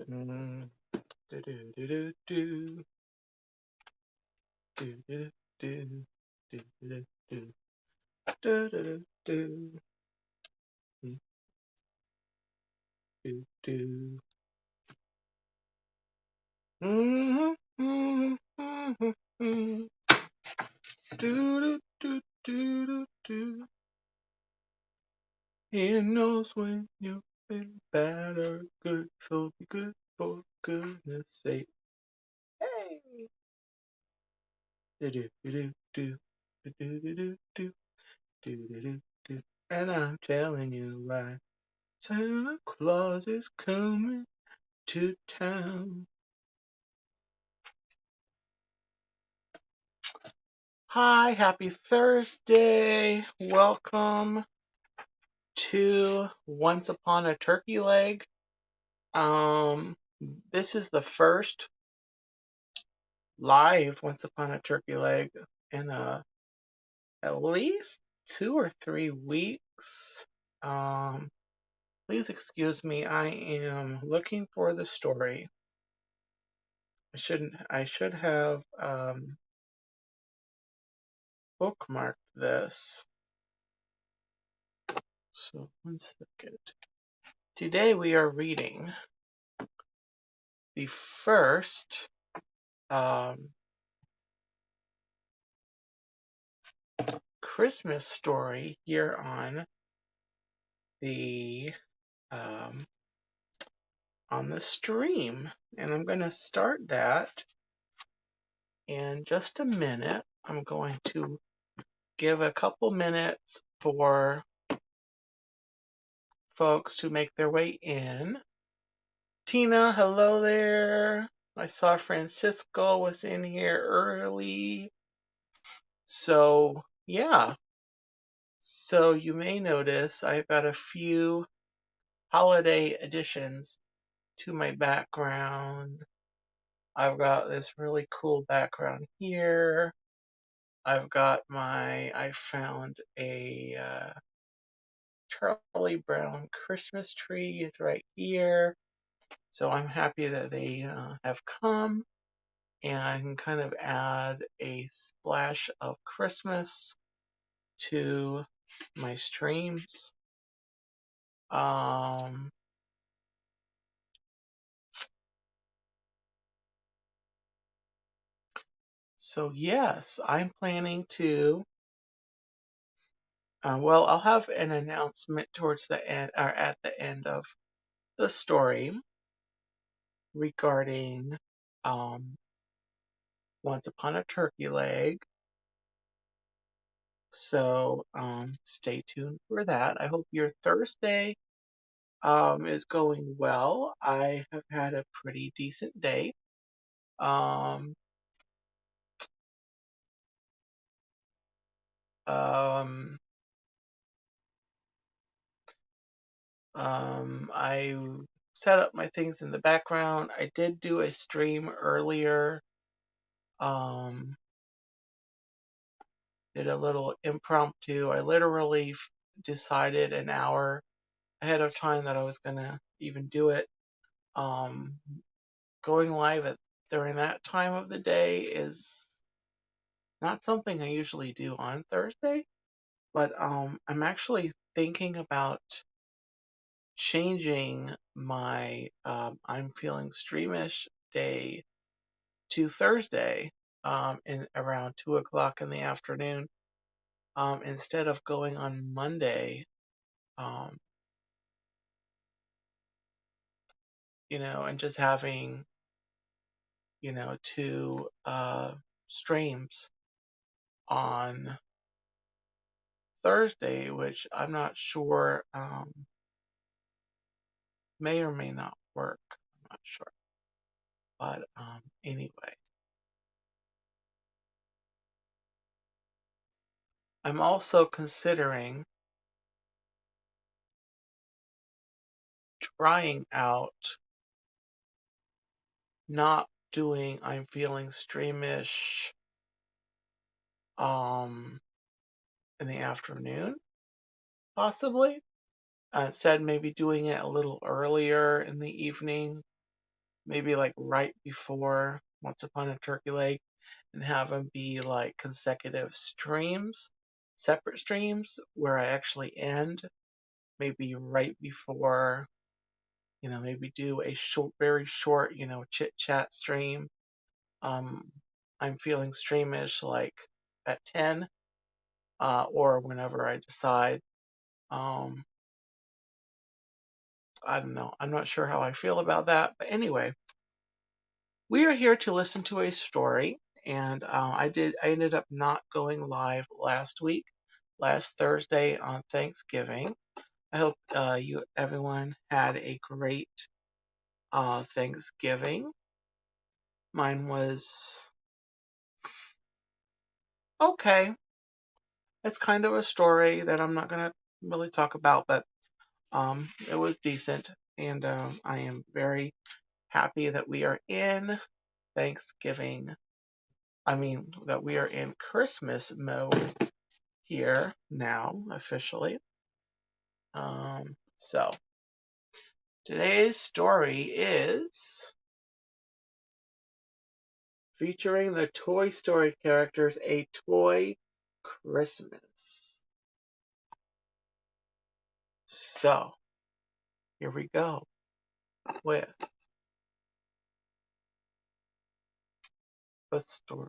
Mm. Do do do do do do do do do do do do do do do do. Do do do do do. He knows when you've been bad or good, so be good for goodness sake. Hey. Do do do do do do do do do do do do. And I'm telling you why. Santa Claus is coming to town. Hi, happy Thursday. Welcome to Once Upon a Turkey Leg. Um, this is the first live Once Upon a Turkey Leg in at least 2 or 3 weeks. Um, Please excuse me. I am looking for the story. I should have bookmarked this. So 1 second. Today we are reading the first Christmas story here the um, on the stream, and I'm going to start that in just a minute. I'm going to give a couple minutes for folks to make their way in. Tina, hello there. I saw Francisco was in here early. So, yeah. So you may notice I've got a few holiday additions to my background. I've got this really cool background here. I found a Charlie Brown Christmas tree is right here. So I'm happy that they have come, and I can kind of add a splash of Christmas to my streams. So yes, I'm planning to. I'll have an announcement towards the end, or at the end of the story, regarding Once Upon a Turkey Leg. So stay tuned for that. I hope your Thursday is going well. I have had a pretty decent day. Um, um, I set up my things in the background. I did do a stream earlier. Did a little impromptu. I literally decided an hour ahead of time that I was gonna even do it. Um, Going live during that time of the day is not something I usually do on Thursday, but I'm actually thinking about changing my I'm feeling streamish day to Thursday in around 2 o'clock in the afternoon, instead of going on Monday. Um, and just having, two streams on Thursday, which I'm not sure may or may not work. I'm not sure. But anyway, I'm also considering trying out not doing I'm feeling streamish in the afternoon, possibly. Instead, maybe doing it a little earlier in the evening, maybe like right before Once Upon a Turkey Leg, and have them be like consecutive streams, separate streams, where I actually end maybe right before, maybe do a short, very short, chit chat stream. Um, I'm feeling streamish like at 10, or whenever I decide. Um, I don't know. I'm not sure how I feel about that. But anyway, we are here to listen to a story. And I ended up not going live last week, last Thursday on Thanksgiving. I hope everyone had a great Thanksgiving. Mine was okay. It's kind of a story that I'm not gonna really talk about, but it was decent, and I am very happy that we are in Thanksgiving. I mean, that we are in Christmas mode here now, officially. So today's story is featuring the Toy Story characters, A Toy Christmas. So here we go with the story.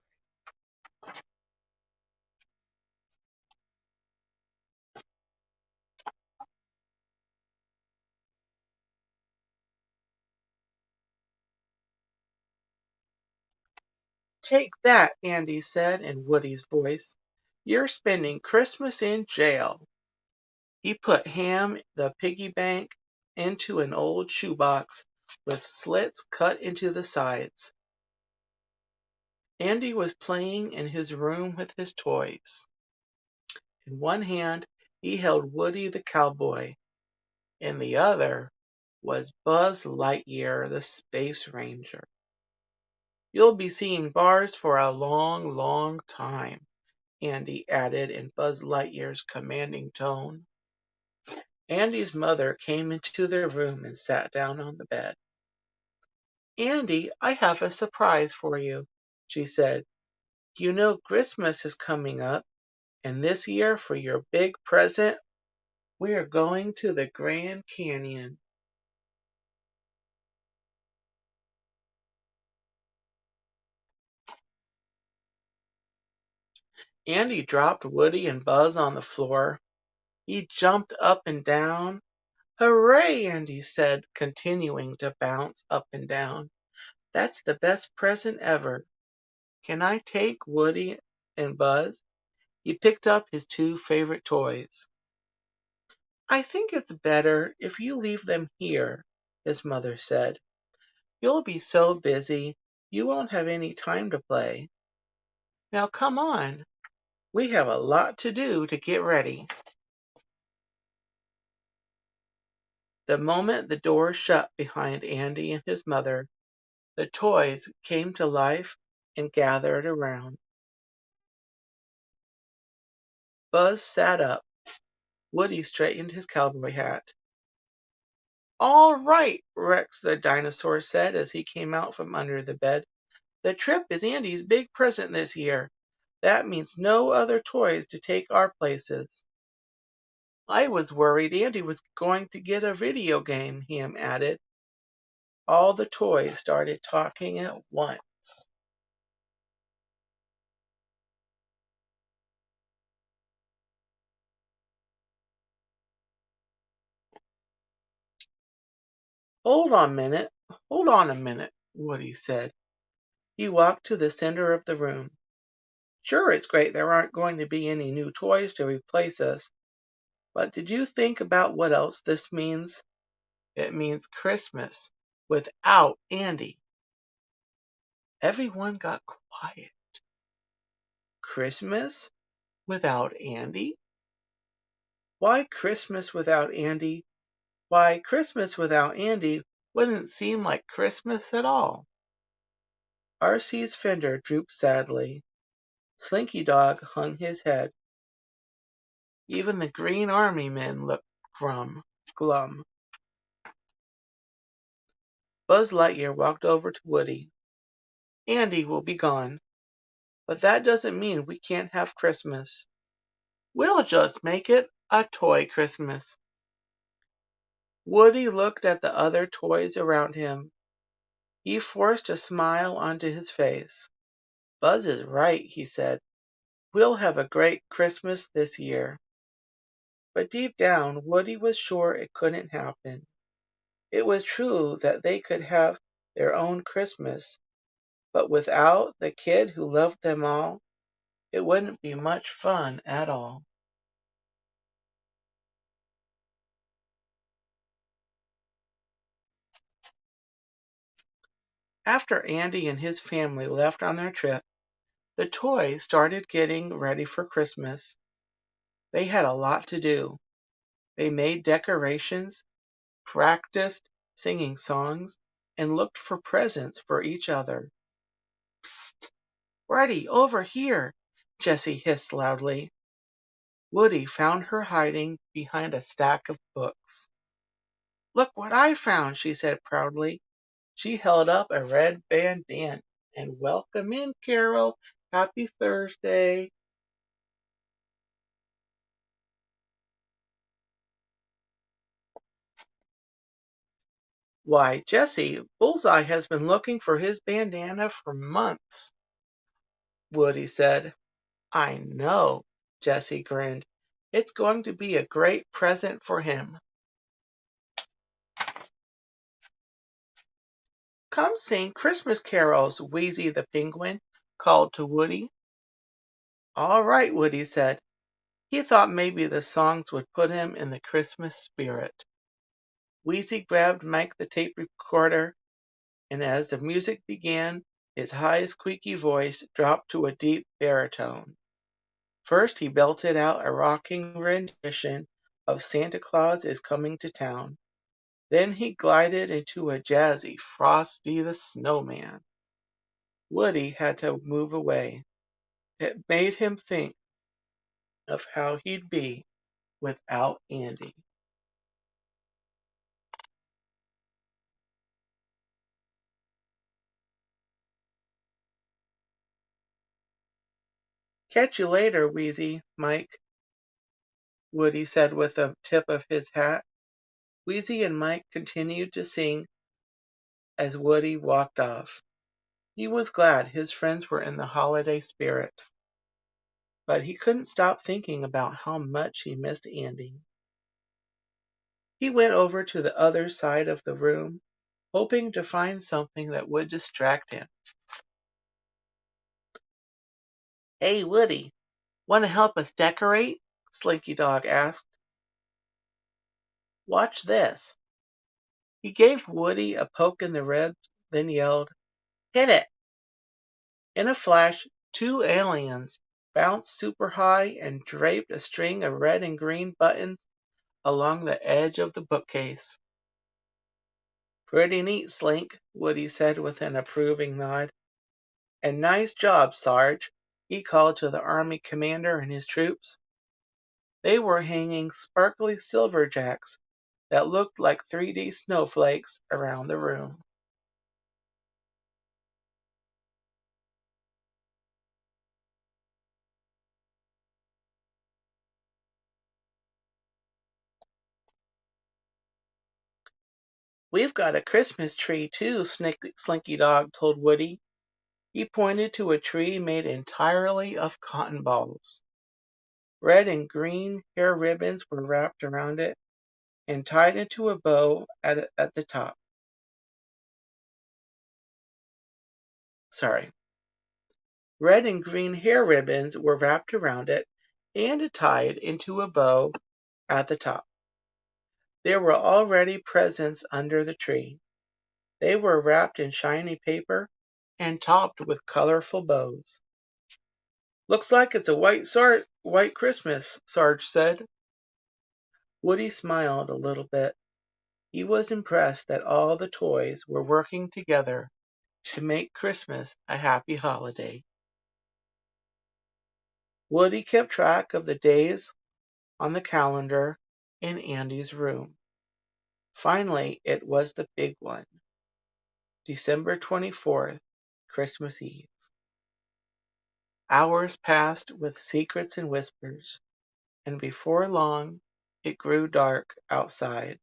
Take that, Andy said in Woody's voice. You're spending Christmas in jail. He put Ham the piggy bank into an old shoebox with slits cut into the sides. Andy was playing in his room with his toys. In one hand he held Woody the cowboy. In the other was Buzz Lightyear the Space Ranger. You'll be seeing bars for a long, long time, Andy added in Buzz Lightyear's commanding tone. Andy's mother came into the room and sat down on the bed. Andy, I have a surprise for you, she said. You know Christmas is coming up, and this year for your big present, we are going to the Grand Canyon. Andy dropped Woody and Buzz on the floor. He jumped up and down. Hooray, Andy said, continuing to bounce up and down. That's the best present ever. Can I take Woody and Buzz? He picked up his two favorite toys. I think it's better if you leave them here, his mother said. You'll be so busy, you won't have any time to play. Now come on, we have a lot to do to get ready. The moment the door shut behind Andy and his mother, the toys came to life and gathered around. Buzz sat up. Woody straightened his cowboy hat. All right, Rex the dinosaur said as he came out from under the bed. The trip is Andy's big present this year. That means no other toys to take our places. I was worried Andy was going to get a video game, Ham added. All the toys started talking at once. Hold on a minute, Woody said. He walked to the center of the room. Sure, it's great there aren't going to be any new toys to replace us, but did you think about what else this means? It means Christmas without Andy. Everyone got quiet. Christmas without Andy? Why Christmas without Andy? Why, Christmas without Andy wouldn't seem like Christmas at all. R.C.'s fender drooped sadly. Slinky Dog hung his head. Even the Green Army men looked glum. Buzz Lightyear walked over to Woody. Andy will be gone, but that doesn't mean we can't have Christmas. We'll just make it a toy Christmas. Woody looked at the other toys around him. He forced a smile onto his face. Buzz is right, he said. We'll have a great Christmas this year. But deep down, Woody was sure it couldn't happen. It was true that they could have their own Christmas, but without the kid who loved them all, it wouldn't be much fun at all. After Andy and his family left on their trip, the toys started getting ready for Christmas. They had a lot to do. They made decorations, practiced singing songs, and looked for presents for each other. Psst! Woody, over here! Jessie hissed loudly. Woody found her hiding behind a stack of books. Look what I found, she said proudly. She held up a red bandana. And welcome in, Carol. Happy Thursday. Why, Jessie, Bullseye has been looking for his bandana for months, Woody said. I know, Jessie grinned. It's going to be a great present for him. Come sing Christmas carols, Wheezy the Penguin called to Woody. All right, Woody said. He thought maybe the songs would put him in the Christmas spirit. Wheezy grabbed Mike the tape recorder, and as the music began, his high, squeaky voice dropped to a deep baritone. First, he belted out a rocking rendition of Santa Claus is Coming to Town. Then he glided into a jazzy Frosty the Snowman. Woody had to move away. It made him think of how he'd be without Andy. Catch you later, Wheezy, Mike, Woody said with the tip of his hat. Wheezy and Mike continued to sing as Woody walked off. He was glad his friends were in the holiday spirit, but he couldn't stop thinking about how much he missed Andy. He went over to the other side of the room, hoping to find something that would distract him. Hey, Woody, want to help us decorate? Slinky Dog asked. Watch this. He gave Woody a poke in the ribs, then yelled, Hit it! In a flash, two aliens bounced super high and draped a string of red and green buttons along the edge of the bookcase. Pretty neat, Slink, Woody said with an approving nod. And nice job, Sarge, he called to the army commander and his troops. They were hanging sparkly silver jacks that looked like 3D snowflakes around the room. We've got a Christmas tree too, Slinky Dog told Woody. He pointed to a tree made entirely of cotton balls. Red and green hair ribbons were wrapped around it and tied into a bow at the top. Sorry. Red and green hair ribbons were wrapped around it and tied into a bow at the top. There were already presents under the tree. They were wrapped in shiny paper and topped with colorful bows. Looks like it's a white Christmas, Sarge said. Woody smiled a little bit. He was impressed that all the toys were working together to make Christmas a happy holiday. Woody kept track of the days on the calendar in Andy's room. Finally, it was the big one. December 24th, Christmas Eve. Hours passed with secrets and whispers, and before long it grew dark outside.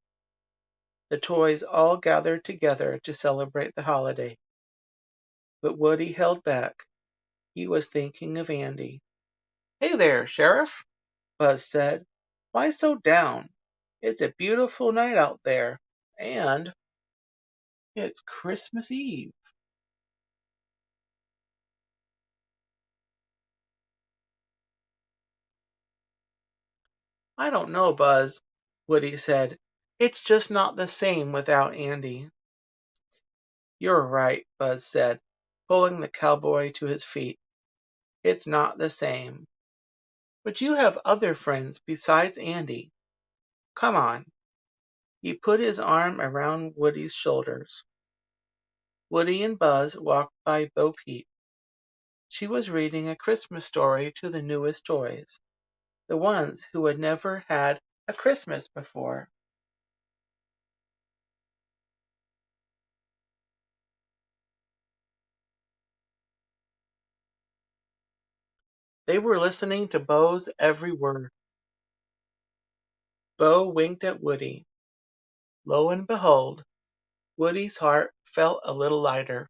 The toys all gathered together to celebrate the holiday. But Woody held back. He was thinking of Andy. "Hey there, Sheriff," Buzz said. "Why so down? It's a beautiful night out there, and it's Christmas Eve." "I don't know, Buzz," Woody said. "It's just not the same without Andy." "You're right," Buzz said, pulling the cowboy to his feet. "It's not the same. But you have other friends besides Andy. Come on." He put his arm around Woody's shoulders. Woody and Buzz walked by Bo Peep. She was reading a Christmas story to the newest toys, the ones who had never had a Christmas before. They were listening to Bo's every word. Bo winked at Woody. Lo and behold, Woody's heart felt a little lighter.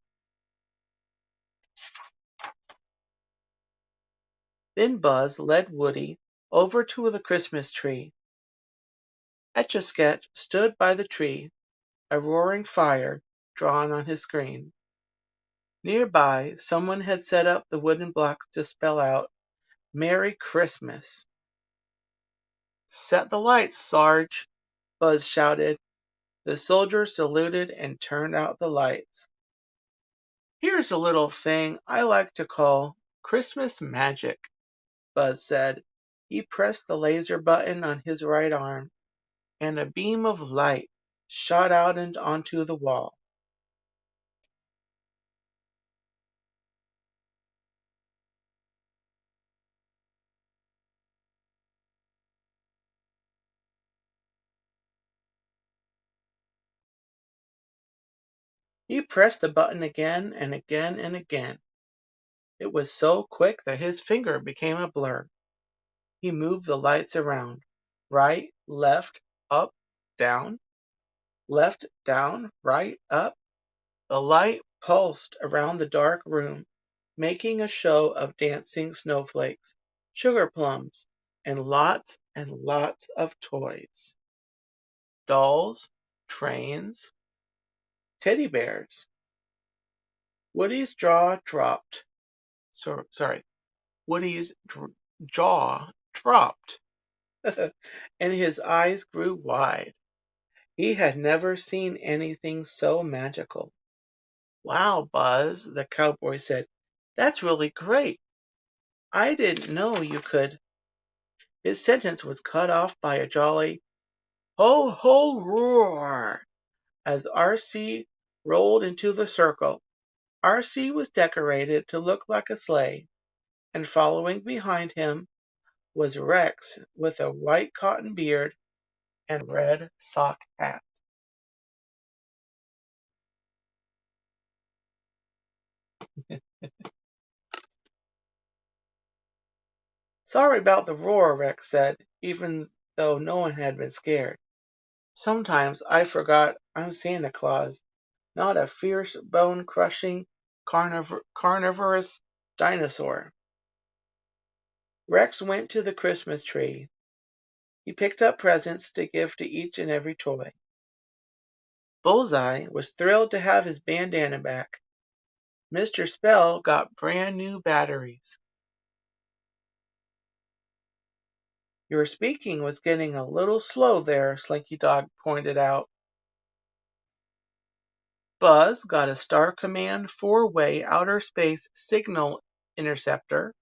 Then Buzz led Woody over to the Christmas tree. Etch-a-Sketch stood by the tree, a roaring fire drawn on his screen. Nearby, someone had set up the wooden blocks to spell out "Merry Christmas." "Set the lights, Sarge," Buzz shouted. The soldiers saluted and turned out the lights. "Here's a little thing I like to call Christmas magic," Buzz said. He pressed the laser button on his right arm, and a beam of light shot out and onto the wall. He pressed the button again and again and again. It was so quick that his finger became a blur. He moved the lights around. Right, left, up, down. Left, down, right, up. The light pulsed around the dark room, making a show of dancing snowflakes, sugar plums, and lots of toys. Dolls, trains, teddy bears. Woody's jaw dropped. Sorry. Woody's jaw dropped, and his eyes grew wide. He had never seen anything so magical. "Wow, Buzz," the cowboy said. "That's really great. I didn't know you could." His sentence was cut off by a jolly "Ho, ho, roar!" as R.C. rolled into the circle. R.C. was decorated to look like a sleigh, and following behind him was Rex with a white cotton beard and red sock hat. "Sorry about the roar," Rex said, even though no one had been scared. "Sometimes I forgot I'm Santa Claus, not a fierce, bone-crushing, carnivorous dinosaur." Rex went to the Christmas tree. He picked up presents to give to each and every toy. Bullseye was thrilled to have his bandana back. Mr. Spell got brand new batteries. "Your speaking was getting a little slow there," Slinky Dog pointed out. Buzz got a Star Command 4-way outer space signal interceptor.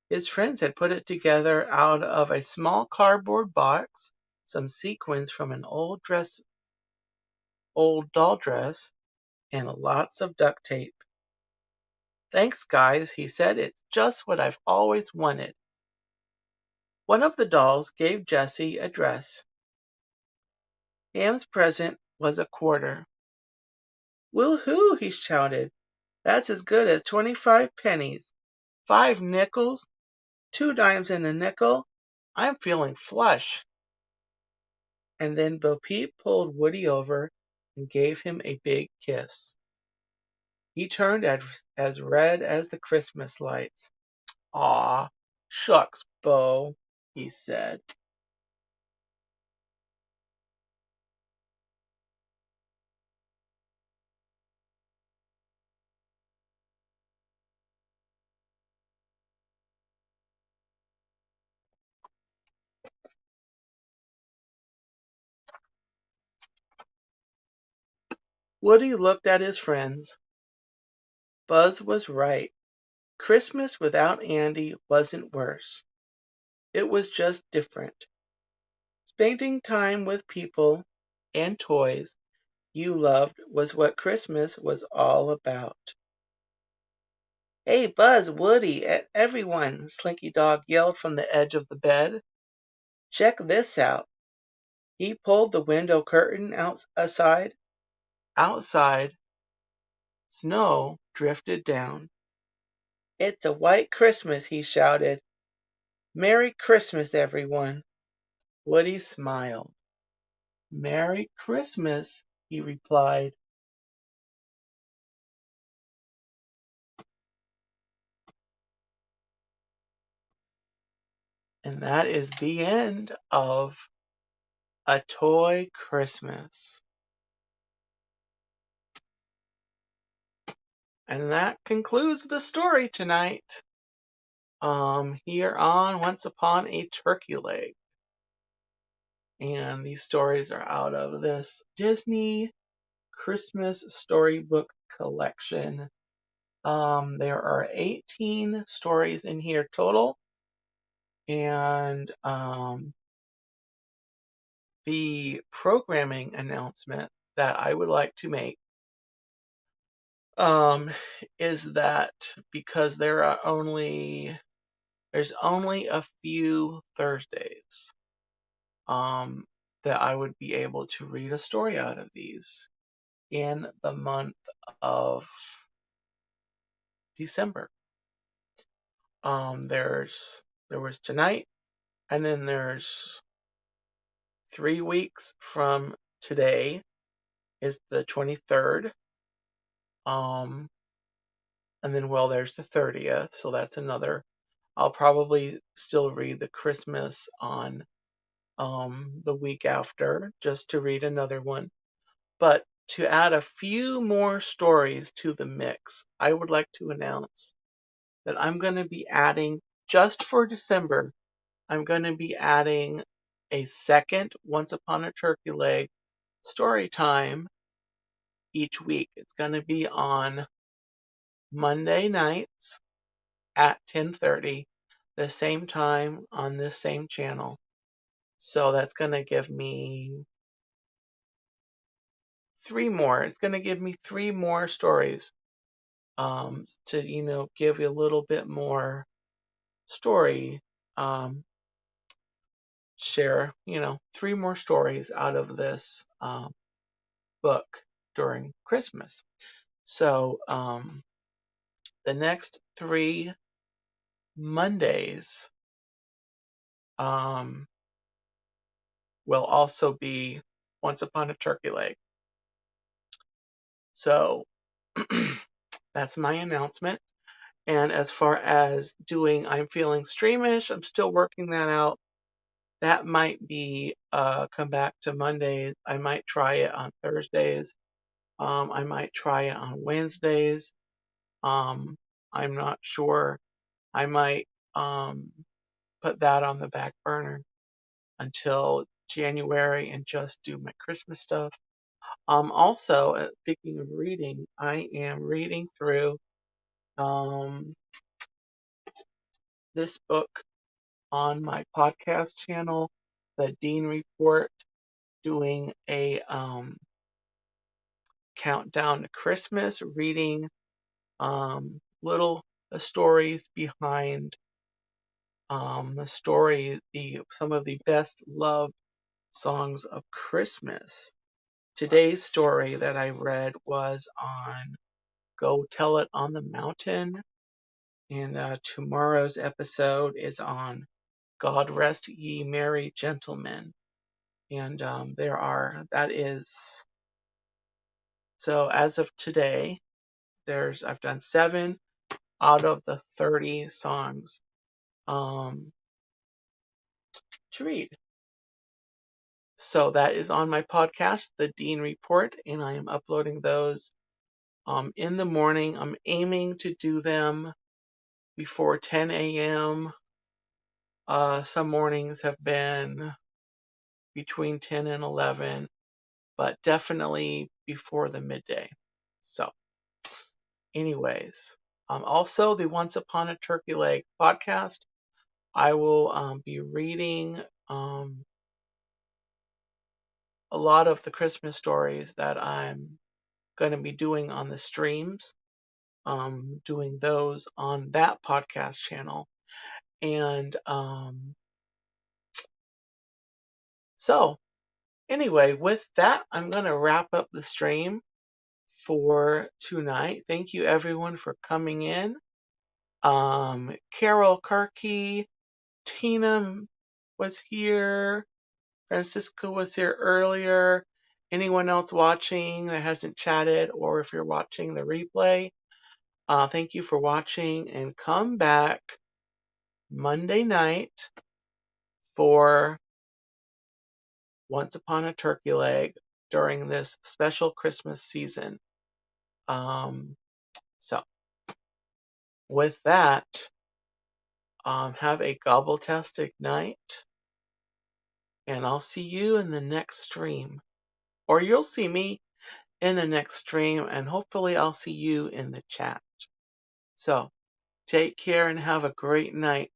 His friends had put it together out of a small cardboard box, some sequins from an old doll dress, and lots of duct tape. "Thanks, guys," he said. "It's just what I've always wanted." One of the dolls gave Jessie a dress. Ham's present was a quarter. Woo-hoo, he shouted. That's as good as 25 pennies. 5 nickels, 2 dimes and a nickel. I'm feeling flush. And then Bo Peep pulled Woody over and gave him a big kiss. He turned as red as the Christmas lights. Aw, shucks, Bo, he said. Woody looked at his friends. Buzz was right. Christmas without Andy wasn't worse. It was just different. Spending time with people and toys you loved was what Christmas was all about. Hey, Buzz, Woody, everyone, Slinky Dog yelled from the edge of the bed. Check this out. He pulled the window curtain aside. Outside, snow drifted down. It's a white Christmas, he shouted. Merry Christmas, everyone. Woody smiled. Merry Christmas, he replied. And that is the end of A Toy Christmas. And that concludes the story tonight. Here on Once Upon a Turkey Leg. And these stories are out of this Disney Christmas Storybook Collection. There are 18 stories in here total. And the programming announcement that I would like to make is that because there's only a few Thursdays that I would be able to read a story out of these in the month of December. There was tonight, and then there's 3 weeks from today is the 23rd. And then there's the 30th, so that's another. I'll probably still read the Christmas on the week after, just to read another one. But to add a few more stories to the mix, I would like to announce that I'm going to be adding, just for December, I'm going to be adding a second Once Upon a Turkey Leg story time each week. It's going to be on Monday nights at 10:30, the same time on this same channel. So that's going to give me three more. It's going to give me three more stories to give you a little bit more story, share three more stories out of this book during Christmas. So the next 3 Mondays um, will also be Once Upon a Turkey Leg. So that's my announcement. And as far as doing I'm Feeling Streamish, I'm still working that out. That might be come back to Mondays. I might try it on Thursdays. I might try it on Wednesdays. I'm not sure. I might put that on the back burner until January and just do my Christmas stuff. Also, speaking of reading, I am reading through this book on my podcast channel, The Dean Report, doing a countdown to Christmas, reading little stories behind the story, some of the best loved songs of Christmas. today's story that I read was on Go Tell It on the Mountain. And tomorrow's episode is on God Rest Ye Merry Gentlemen. And so as of today, I've done 7 out of the 30 songs to read. So that is on my podcast, The Dean Report, and I am uploading those in the morning. I'm aiming to do them before 10 a.m. Some mornings have been between 10 and 11, but definitely before the midday. So, anyways, also the Once Upon a Turkey Leg podcast, I will be reading a lot of the Christmas stories that I'm going to be doing on the streams, doing those on that podcast channel. And so, anyway, with that, I'm going to wrap up the stream for tonight. Thank you, everyone, for coming in. Carol Karki, Tina was here. Francisco was here earlier. Anyone else watching that hasn't chatted, or if you're watching the replay, thank you for watching, and come back Monday night for Once Upon a Turkey Leg during this special Christmas season. So, with that, have a gobbletastic night, and I'll see you in the next stream. Or you'll see me in the next stream, and hopefully I'll see you in the chat. So, take care and have a great night.